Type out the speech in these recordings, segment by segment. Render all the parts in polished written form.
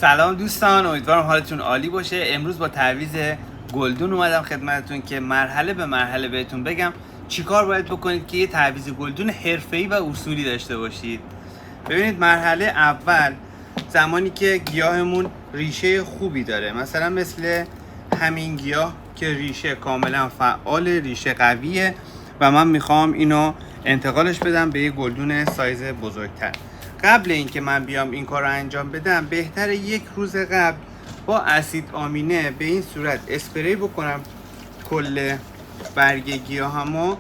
سلام دوستان، امیدوارم حالتون عالی باشه. امروز با تعویض گلدون اومدم خدمتتون که مرحله به مرحله بهتون بگم چیکار باید بکنید که یه تعویض گلدون حرفه‌ای و اصولی داشته باشید. ببینید، مرحله اول زمانی که گیاهمون ریشه خوبی داره، مثلا مثل همین گیاه که ریشه کاملا فعال، ریشه قویه و من میخوام اینو انتقالش بدم به یه گلدون سایز بزرگتر. قبل اینکه من بیام این کار رو انجام بدم، بهتره یک روز قبل با اسید آمینه به این صورت اسپری بکنم کل برگ گیاهمو.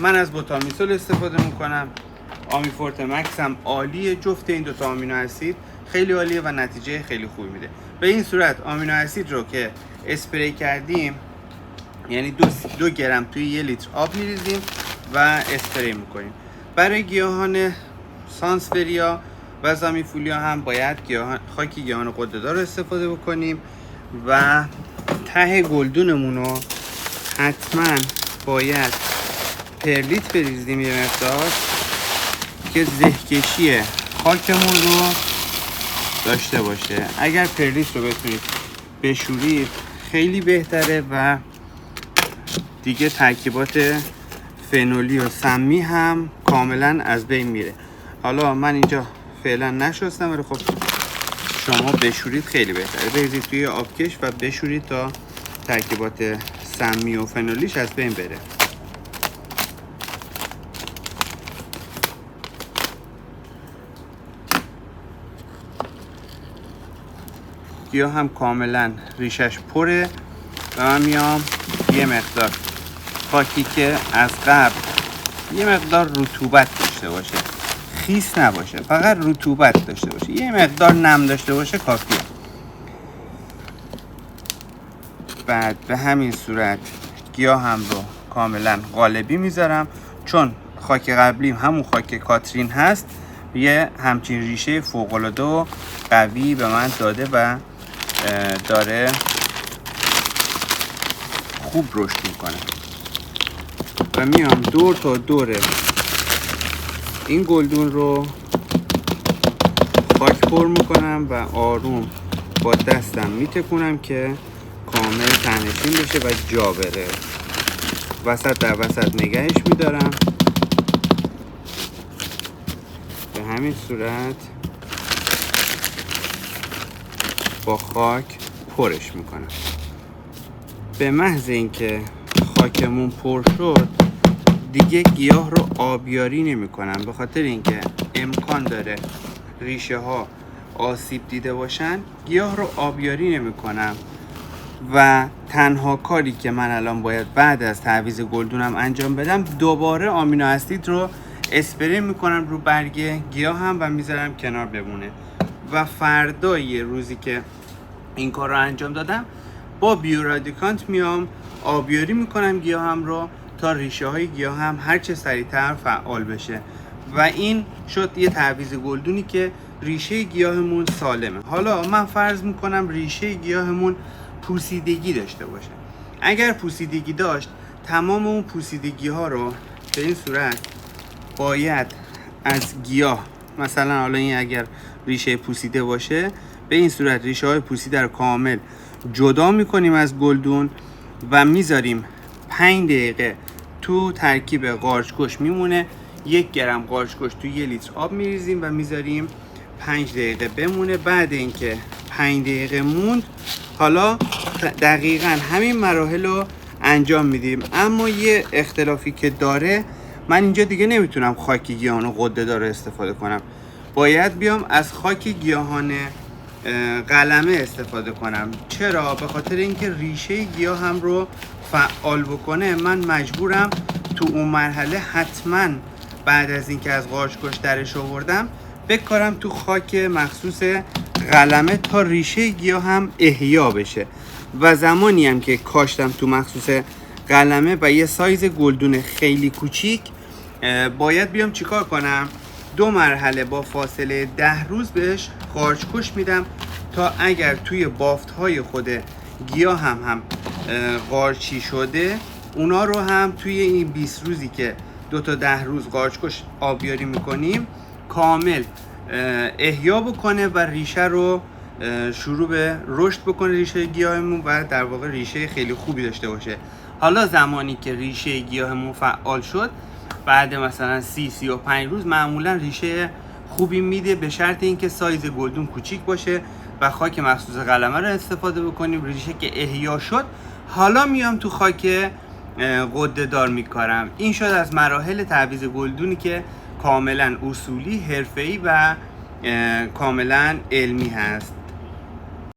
من از بوتامیسول استفاده میکنم، آمیفورت مکس هم عالیه. جفت این دوتا آمینو اسید خیلی عالیه و نتیجه خیلی خوبی میده. به این صورت آمینو اسید رو که اسپری کردیم، یعنی 2 گرم توی 1 لیتر آب میریزیم و اسپری میکنیم. برای گیاهان سانسفریا و زامیفولیا هم باید خاک گیاهان غده‌دار رو استفاده بکنیم و ته گلدونمون رو حتما باید پرلیت بریزیم یه مقدار که زهکشی خاکمون رو داشته باشه. اگر پرلیت رو بتونید بشورید خیلی بهتره و دیگه ترکیبات فنولی و سمی هم کاملا از بین میره. حالا من اینجا فعلا نشستم، ولی خب شما بشورید خیلی بهتره. بریزید توی آبکش و بشورید تا ترکیبات سمی و فنولیش از بین بره. گیاه هم کاملا ریشش پره و من میام یه مقدار خاکی که از قبل یه مقدار رطوبت داشته باشه، خیس نباشه، فقط رطوبت داشته باشه، یه مقدار نم داشته باشه کافیه. بعد به همین صورت گیاه هم رو کاملا قالبی میذارم، چون خاک قبلیم همون خاک کاترین هست، یه همچین ریشه فوق‌العاده و قوی به من داده و داره خوب رشد میکنه. و میام دور تا دور این گلدون رو خاک پر میکنم و آروم با دستم میتکونم که کامل تنشین بشه و جا بره. وسط در وسط نگهش میدارم. به همین صورت با خاک پرش میکنم. به محض اینکه خاکمون پر شد دیگه گیاه رو آبیاری نمی کنم، به خاطر اینکه امکان داره ریشه ها آسیب دیده باشن. گیاه رو آبیاری نمی کنم و تنها کاری که من الان باید بعد از تعویض گلدونم انجام بدم، دوباره آمینو اسید رو اسپری میکنم رو برگ گیاه هم و میذارم کنار بمونه. و فردا یه روزی که این کار رو انجام دادم با بیورادیکانت میام آبیاری میکنم گیاهم رو تا ریشه های گیاه هم هرچه سریعتر فعال بشه. و این شد یه تعویض گلدونی که ریشه گیاهمون سالمه. حالا من فرض میکنم ریشه گیاهمون پوسیدگی داشته باشه. اگر پوسیدگی داشت، تمام اون پوسیدگی ها رو به این صورت باید از گیاه، مثلا حالا این اگر ریشه پوسیده باشه، به این صورت ریشه های پوسیده رو کامل جدا میکنیم از گلدون و میذاریم 5 دقیقه تو ترکیب قارچگوشت میمونه. 1 گرم قارچگوشت تو 1 لیتر آب میریزیم و میذاریم 5 دقیقه بمونه. بعد اینکه 5 دقیقه موند، حالا دقیقاً همین مراحل رو انجام میدیم. اما یه اختلافی که داره، من اینجا دیگه نمیتونم خاک گیاهان غده‌دار استفاده کنم، باید بیام از خاک گیاهان قلمه استفاده کنم. چرا؟ به خاطر اینکه ریشه گیاه هم رو فعال بکنه. من مجبورم تو اون مرحله حتما بعد از اینکه از قارچگوشت درش آوردم بکارم تو خاک مخصوص قلمه تا ریشه گیاه هم احیا بشه. و زمانی هم که کاشتم تو مخصوص قلمه و یه سایز گلدون خیلی کوچیک، باید بیام چیکار کنم؟ 2 مرحله با فاصله 10 روز بهش قارچگوشت میدم تا اگر توی بافت‌های خود گیاه هم قارچی شده، اونا رو هم توی این 20 روزی که 2 تا 10 روز قارچگوشت آبیاری میکنیم کامل احیا بکنه و ریشه رو شروع به رشد بکنه ریشه گیاهمون و در واقع ریشه خیلی خوبی داشته باشه. حالا زمانی که ریشه گیاهمون فعال شد، بعد مثلا 30-35 روز معمولا ریشه خوبی میده، به شرط اینکه سایز گلدون کوچیک باشه و خاک مخصوص قلمه رو استفاده بکنیم. ریشه که احیا شد، حالا میام تو خاک غده دار میکارم. این شد از مراحل تعویض گلدونی که کاملا اصولی، حرفه‌ای و کاملا علمی هست.